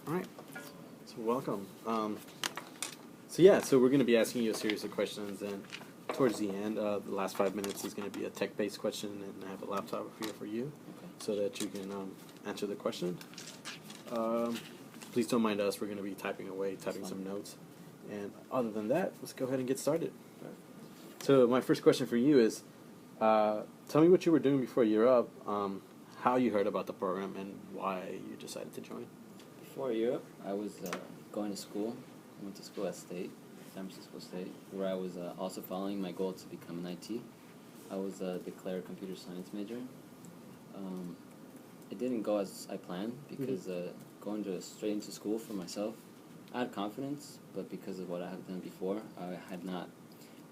All right. So welcome. So we're going to be asking you a series of questions, and towards the end, the last 5 minutes is going to be a tech-based question, and I have a laptop here for you, so that you can answer the question. Please don't mind us. We're going to be typing away, typing some notes, and other than that, let's go ahead and get started. So my first question for you is, tell me what you were doing before Europe, how you heard about the program, and why you decided to join. Before Europe, I was going to school. I went to school at State, San Francisco State, where I was also following my goal to become an IT. I was a declared computer science major. It didn't go as I planned because going straight into school for myself, I had confidence, but because of what I had done before, I had not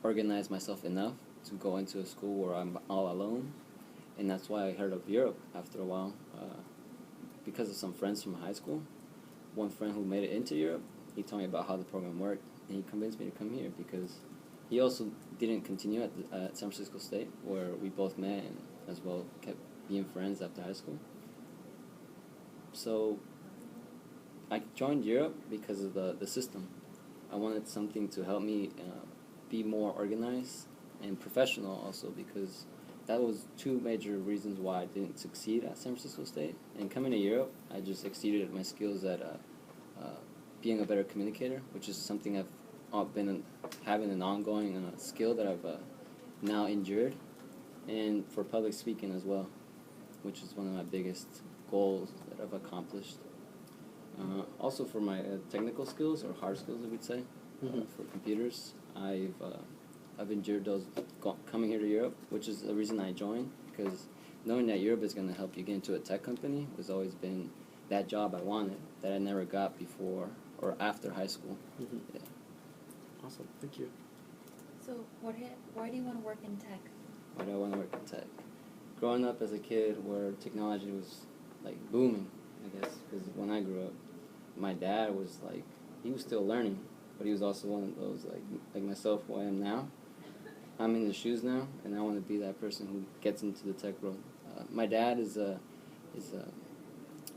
organized myself enough to go into a school where I'm all alone, and that's why I heard of Europe after a while, because of some friends from high school. One friend who made it into Europe, he told me about how the program worked, and he convinced me to come here because he also didn't continue at San Francisco State, where we both met and as well kept being friends after high school. So I joined Europe because of the system. I wanted something to help me be more organized and professional also, because that was two major reasons why I didn't succeed at San Francisco State. And coming to Europe, I just exceeded my skills at being a better communicator, which is something I've been having an ongoing skill that I've now endured, and for public speaking as well, which is one of my biggest goals that I've accomplished. Also for my technical skills, or hard skills, I would say, for computers, I've endured those coming here to Europe, which is the reason I joined, because knowing that Europe is going to help you get into a tech company was always been that job I wanted that I never got before or after high school. Yeah. Awesome, thank you. So why do you want to work in tech? Why do I want to work in tech? Growing up as a kid where technology was like booming, I guess, because when I grew up, my dad was like, he was still learning, but he was also one of those like myself, who I am now. I'm in his shoes now, and I want to be that person who gets into the tech world. My dad is a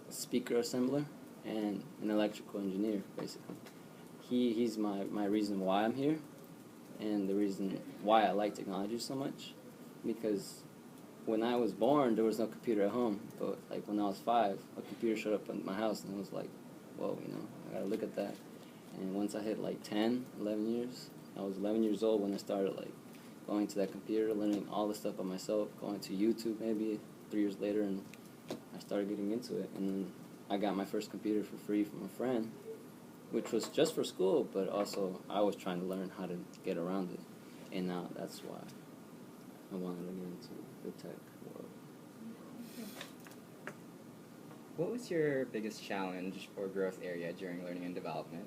speaker assembler and an electrical engineer, basically. He's my reason why I'm here, and the reason why I like technology so much, because when I was born, there was no computer at home, but like when I was 5, a computer showed up at my house, and I was like, whoa, I gotta look at that. And once I hit like 10, 11 years, I was 11 years old when I started like going to that computer, learning all the stuff by myself, going to YouTube maybe 3 years later, and I started getting into it. And then I got my first computer for free from a friend, which was just for school, but also I was trying to learn how to get around it. And now that's why I wanted to get into the tech world. What was your biggest challenge or growth area during learning and development?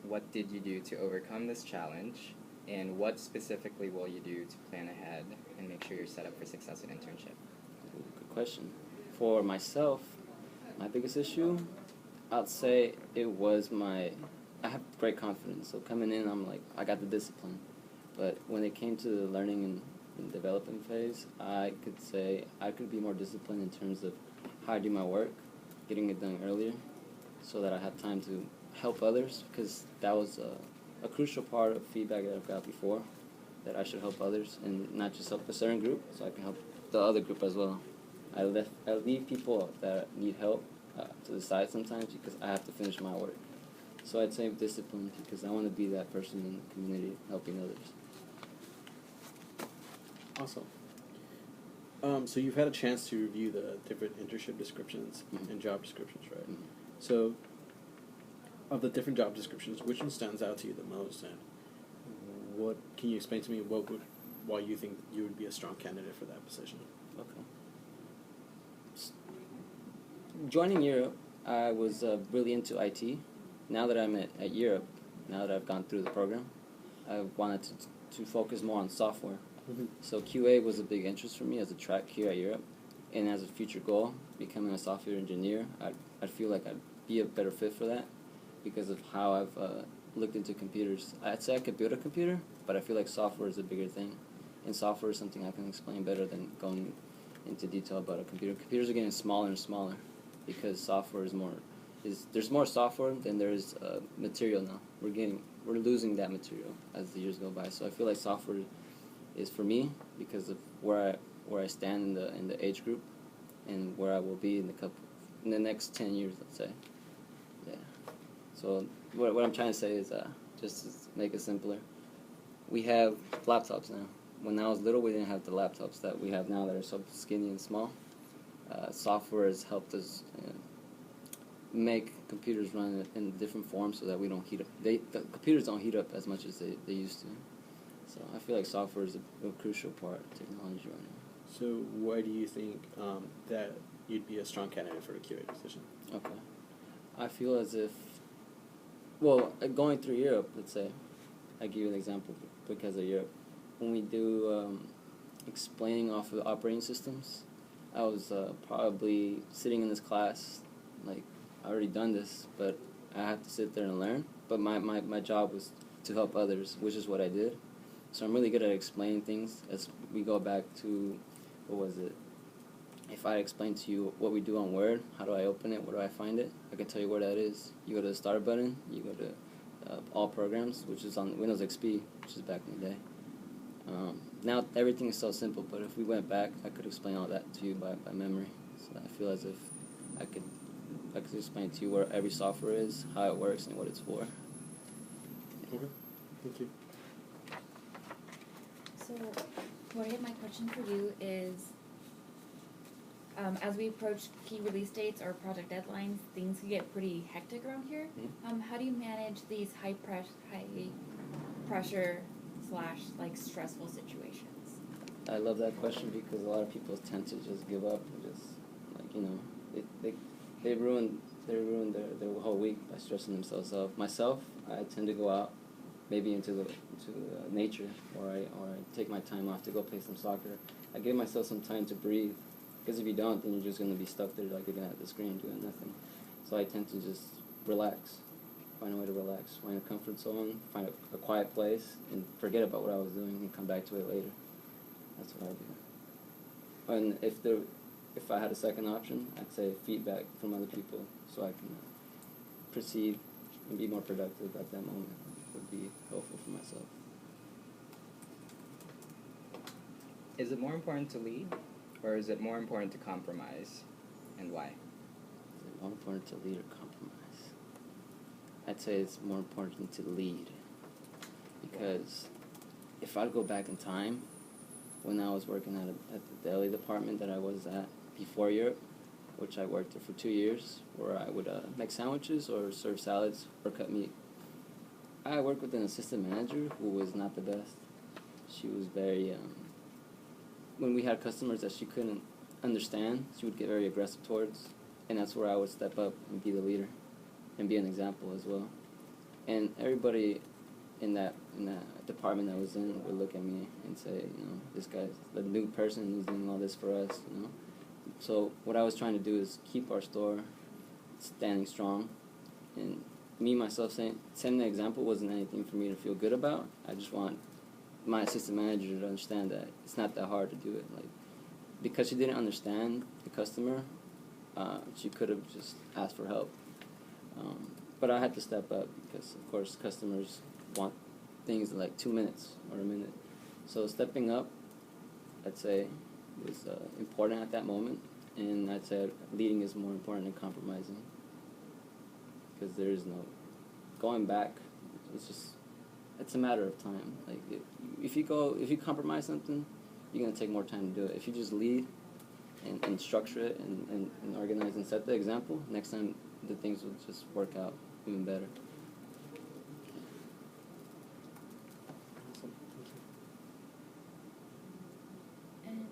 What did you do to overcome this challenge? And what specifically will you do to plan ahead and make sure you're set up for success at internship? Good question. For myself, my biggest issue, I'd say it was I have great confidence. So coming in, I'm like, I got the discipline. But when it came to the learning and developing phase, I could say I could be more disciplined in terms of how I do my work, getting it done earlier, so that I have time to help others, because that was a crucial part of feedback that I've got before, that I should help others and not just help a certain group, so I can help the other group as well. I leave people that need help to the side sometimes because I have to finish my work. So I'd say discipline, because I want to be that person in the community helping others. Awesome. So you've had a chance to review the different internship descriptions and job descriptions, right? Mm-hmm. So of the different job descriptions, which one stands out to you the most, and what can you explain to me why you think you would be a strong candidate for that position? Okay. Joining Europe, I was really into IT. Now that I'm at Europe, now that I've gone through the program, I wanted to focus more on software. So QA was a big interest for me as a track here at Europe, and as a future goal, becoming a software engineer, I feel like I'd be a better fit for that because of how I've looked into computers. I'd say I could build a computer, but I feel like software is a bigger thing, and software is something I can explain better than going into detail about a computer. Computers are getting smaller and smaller because software is more is there's more software than there is material now. We're losing that material as the years go by. So I feel like software is for me because of where I stand in the age group, and where I will be in the next 10 years, let's say. Yeah. So what I'm trying to say is just to make it simpler. We have laptops now. When I was little, we didn't have the laptops that we have now that are so skinny and small. Software has helped us make computers run in different forms so that we don't heat up. The computers don't heat up as much as they used to. So I feel like software is a crucial part of technology right now. So why do you think that you'd be a strong candidate for a QA position? Okay. I feel as if, well, going through Europe, let's say, I give you an example because of Europe. When we do explaining off of operating systems, I was probably sitting in this class, like, I already done this, but I have to sit there and learn. But my job was to help others, which is what I did. So I'm really good at explaining things. As we go back to, what was it? If I explain to you what we do on Word, how do I open it, where do I find it, I can tell you where that is. You go to the Start button, you go to All Programs, which is on Windows XP, which is back in the day. Now everything is so simple, but if we went back, I could explain all that to you by memory. So I feel as if I could explain to you where every software is, how it works, and what it's for. Okay, thank you. So, Jorge, my question for you is, as we approach key release dates or project deadlines, things can get pretty hectic around here. How do you manage these high pressure / like stressful situations? I love that question because a lot of people tend to just give up and just, like, you know, they ruin their whole week by stressing themselves out. Myself, I tend to go out, maybe into nature, or I take my time off to go play some soccer. I give myself some time to breathe, because if you don't, then you're just going to be stuck there like looking at the screen doing nothing. So I tend to just relax, find a way to relax, find a comfort zone, find a quiet place, and forget about what I was doing and come back to it later. That's what I do. And if I had a second option, I'd say feedback from other people so I can proceed and be more productive at that moment would be helpful for myself. Is it more important to lead, or is it more important to compromise, and why? Is it more important to lead or compromise? I'd say it's more important to lead, because if I go back in time, when I was working at the deli department that I was at before Europe, which I worked there for 2 years, where I would make sandwiches or serve salads or cut meat. I worked with an assistant manager who was not the best. She was very, when we had customers that she couldn't understand, she would get very aggressive towards, and that's where I would step up and be the leader and be an example as well. And everybody in that department I was in would look at me and say, you know, this guy's the new person who's doing all this for us, you know. So what I was trying to do is keep our store standing strong, and me myself setting the example wasn't anything for me to feel good about. I just want my assistant manager to understand that it's not that hard to do it. Like, because she didn't understand the customer, she could have just asked for help. But I had to step up because, of course, customers want things in like 2 minutes or a minute. So stepping up, I'd say, was important at that moment. And I'd say leading is more important than compromising, because there is no going back. It's a matter of time. Like, if you compromise something, you're gonna take more time to do it. If you just lead and structure it and organize and set the example, next time the things will just work out even better. And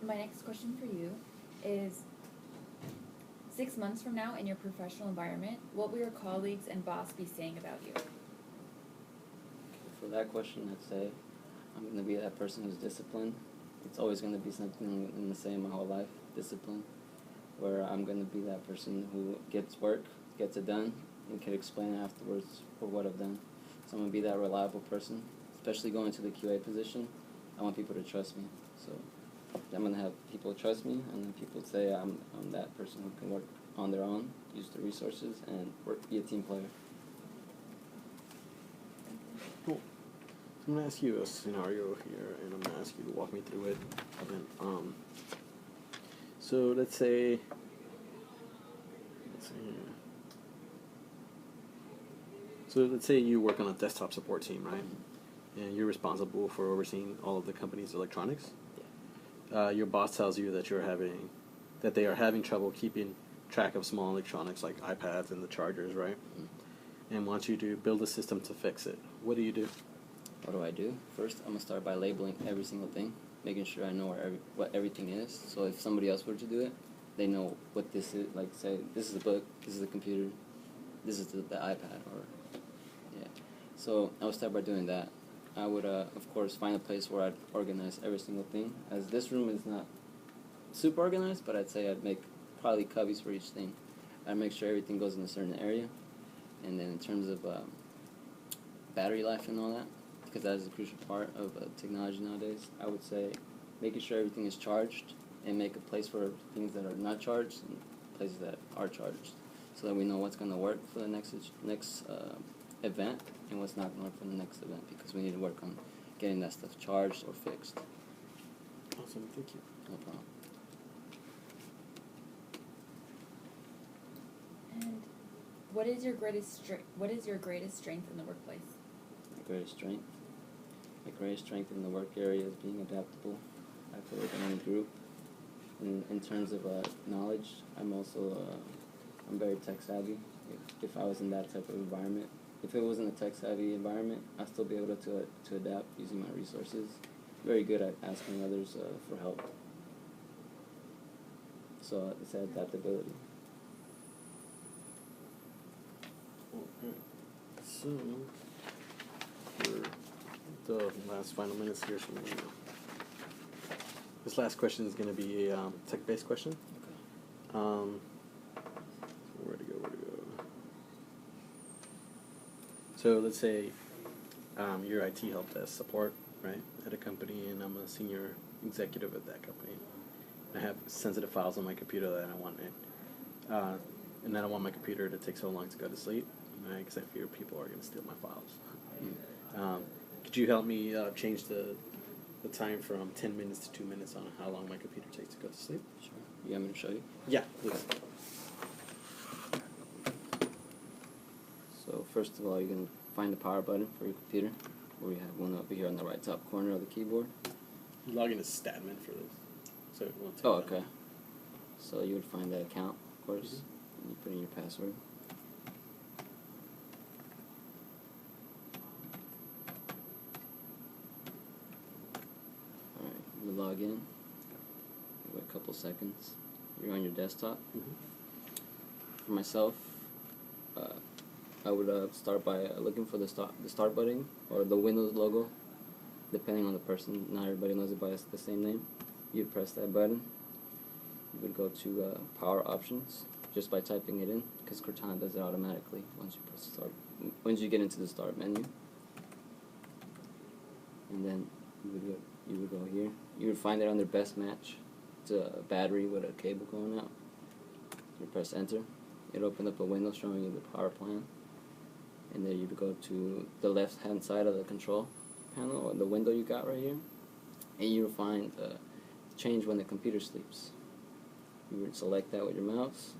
my next question for you is, 6 months from now in your professional environment, what will your colleagues and boss be saying about you? For that question, I'd say I'm going to be that person who's disciplined. It's always going to be something in the same my whole life, discipline, where I'm going to be that person who gets work, gets it done, and can explain it afterwards for what I've done. So I'm going to be that reliable person, especially going to the QA position. I want people to trust me. So I'm going to have people trust me, and then people say I'm that person who can work on their own, use the resources, and work, be a team player. Cool. I'm gonna ask you a scenario here, and I'm gonna ask you to walk me through it. And, so let's see here. So let's say you work on a desktop support team, right? And you're responsible for overseeing all of the company's electronics. Your boss tells you that that they are having trouble keeping track of small electronics like iPads and the chargers, right? And wants you to build a system to fix it. What do you do? What do I do? First, I'm gonna start by labeling every single thing, making sure I know what everything is. So if somebody else were to do it, they know what this is. Like, say, this is a book, this is a computer, this is the iPad, or yeah. So I would start by doing that. I would, of course, find a place where I'd organize every single thing. As this room is not super organized, but I'd say I'd make probably cubbies for each thing. I'd make sure everything goes in a certain area. And then in terms of battery life and all that, because that is a crucial part of technology nowadays, I would say making sure everything is charged and make a place for things that are not charged and places that are charged, so that we know what's going to work for the next event and what's not going to work for the next event, because we need to work on getting that stuff charged or fixed. Awesome, thank you. No problem. And what is your greatest strength in the workplace? My greatest strength? My greatest strength in the work area is being adaptable. I feel like I'm in a group. In terms of knowledge, I'm also I'm very tech savvy. If I was in that type of environment, if it wasn't a tech savvy environment, I'd still be able to adapt using my resources. Very good at asking others for help. So it's that adaptability. Okay. So, for the last final minutes here, this last question is going to be a tech-based question. Okay. Where to go? So let's say you're IT help desk support, right, at a company, and I'm a senior executive at that company. I have sensitive files on my computer that I want and I don't want my computer to take so long to go to sleep, right, because I fear people are going to steal my files. Could you help me change the time from 10 minutes to 2 minutes on how long my computer takes to go to sleep? Sure. You want me to show you? Yeah, please. So first of all, you can find the power button for your computer. We have one over here on the right top corner of the keyboard. Log in as Statman for this. So it won't take Oh, that okay. So you would find that account, of course, and you put in your password. Alright, you log in. Wait a couple seconds. You're on your desktop. For myself, I would start by looking for the start button or the Windows logo, depending on the person. Not everybody knows it by the same name. You'd press that button. You would go to Power Options just by typing it in, because Cortana does it automatically once you press start. Once you get into the Start menu, and then you would go here. You would find it under Best Match. It's a battery with a cable going out. You press Enter. It opened up a window showing you the power plan. And then you would go to the left-hand side of the control panel, or the window you got right here. And you will find change when the computer sleeps. You would select that with your mouse.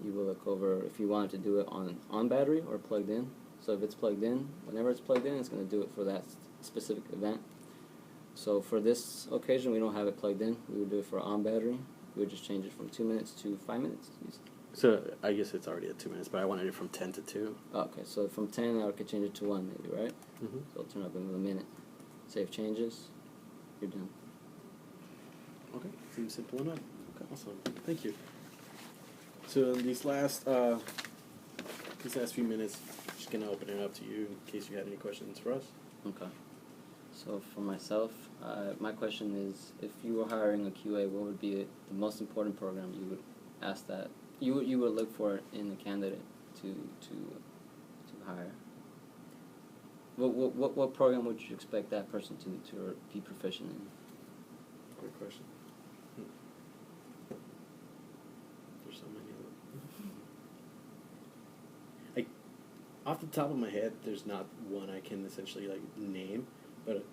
You will look over if you wanted to do it on battery or plugged in. So if it's plugged in, whenever it's plugged in, it's going to do it for that specific event. So for this occasion, we don't have it plugged in. We would do it for on battery. We would just change it from 2 minutes to 5 minutes. So I guess it's already at 2 minutes, but I wanted it from 10 to 2. Okay, so from 10, I could change it to 1 maybe, right? Mm-hmm. So it'll turn up in a minute. Save changes. You're done. Okay, seems simple enough. Okay, awesome. Thank you. So in these last few minutes, just gonna open it up to you in case you had any questions for us. Okay. So for myself, my question is, if you were hiring a QA, what would be the most important program you would ask that you would look for in a candidate to hire? What program would you expect that person to be proficient in? Great question. There's so many of them. off the top of my head, there's not one I can essentially like name, but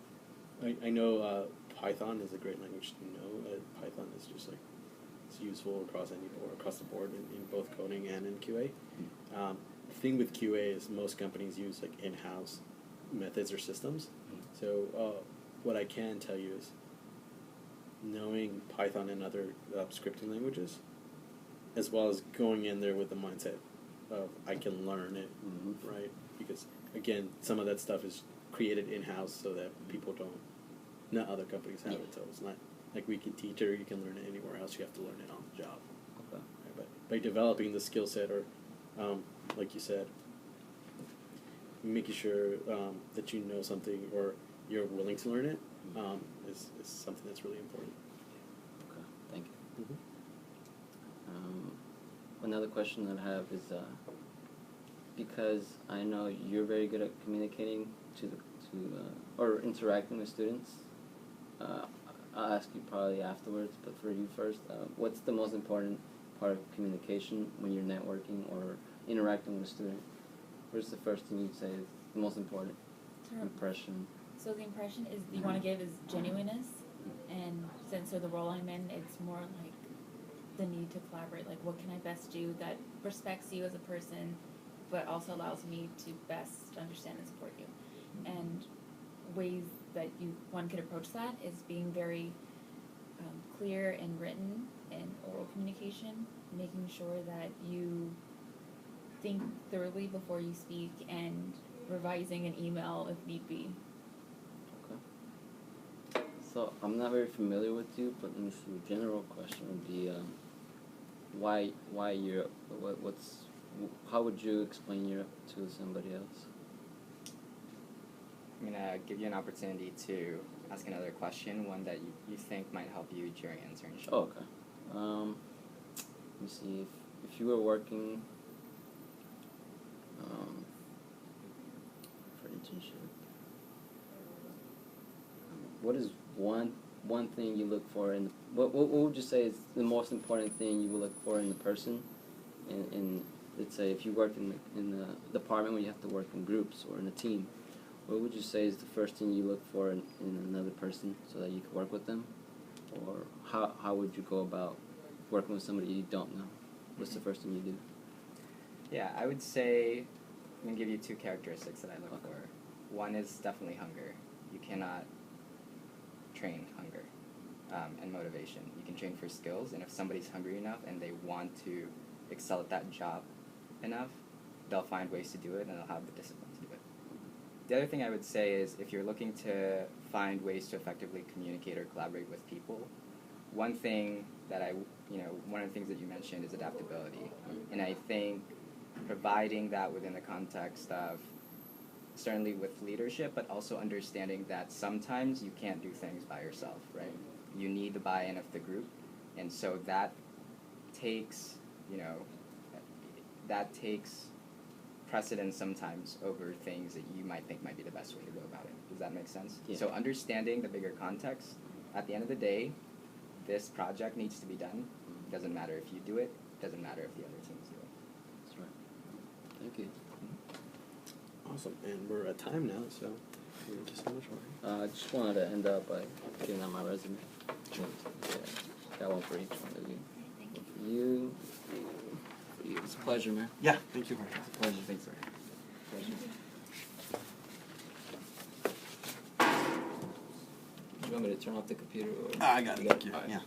I know Python is a great language to know. Python is just like it's useful across the board in both coding and in QA. The thing with QA is most companies use like in-house methods or systems. So what I can tell you is knowing Python and other scripting languages, as well as going in there with the mindset of I can learn it, right? Because again, some of that stuff is created in-house so that people don't, not other companies have it. So it's not like we can teach it or you can learn it anywhere else. You have to learn it on the job. Okay. Right? But by developing the skill set, or like you said, making sure that you know something or you're willing to learn it is something that's really important. Okay. Thank you. Mm-hmm. Another question that I have is because I know you're very good at communicating or interacting with students. I'll ask you probably afterwards, but for you first, what's the most important part of communication when you're networking or interacting with a student? What's the first thing you'd say is the most important impression? So the impression is you want to give is genuineness, and since the role I'm in, it's more like the need to collaborate. Like, what can I best do that respects you as a person, but also allows me to best understand and support you? And ways that one could approach that is being very clear in written and oral communication, making sure that you think thoroughly before you speak, and revising an email if need be. Okay. So I'm not very familiar with you, but let me see. A general question would be, why Europe? How would you explain Europe to somebody else? I'm going to give you an opportunity to ask another question, one that you think might help you during internship. Oh, okay. Let me see. If you were working for internship, what is one thing you look for in what would you say is the most important thing you would look for in a person? In let's say if you work in the department where you have to work in groups or in a team, what would you say is the first thing you look for in another person so that you can work with them? Or how would you go about working with somebody you don't know? What's the first thing you do? Yeah, I would say I'm going to give you two characteristics that I look for. One is definitely hunger. You cannot train hunger and motivation. You can train for skills, and if somebody's hungry enough and they want to excel at that job enough, they'll find ways to do it and they'll have the discipline to do it. The other thing I would say is if you're looking to find ways to effectively communicate or collaborate with people, one thing that one of the things that you mentioned is adaptability. And I think providing that within the context of certainly with leadership, but also understanding that sometimes you can't do things by yourself, right? You need the buy-in of the group. And so that takes, precedence sometimes over things that you might think might be the best way to go about it. Does that make sense? Yeah. So understanding the bigger context, at the end of the day, this project needs to be done. Doesn't matter if you do it, doesn't matter if the other teams do it. That's right. Thank you. Awesome, and we're at time now, so thank you so much, Jorge. I just wanted to end up by giving out my resume. Sure. Yeah, got one for each one of you. Thank you. For you. It's a pleasure, man. Yeah, thank you, Jorge. It's a pleasure. Thanks, sir. Pleasure. Do you want me to turn off the computer? Or I got it, thank you. All right. Yeah.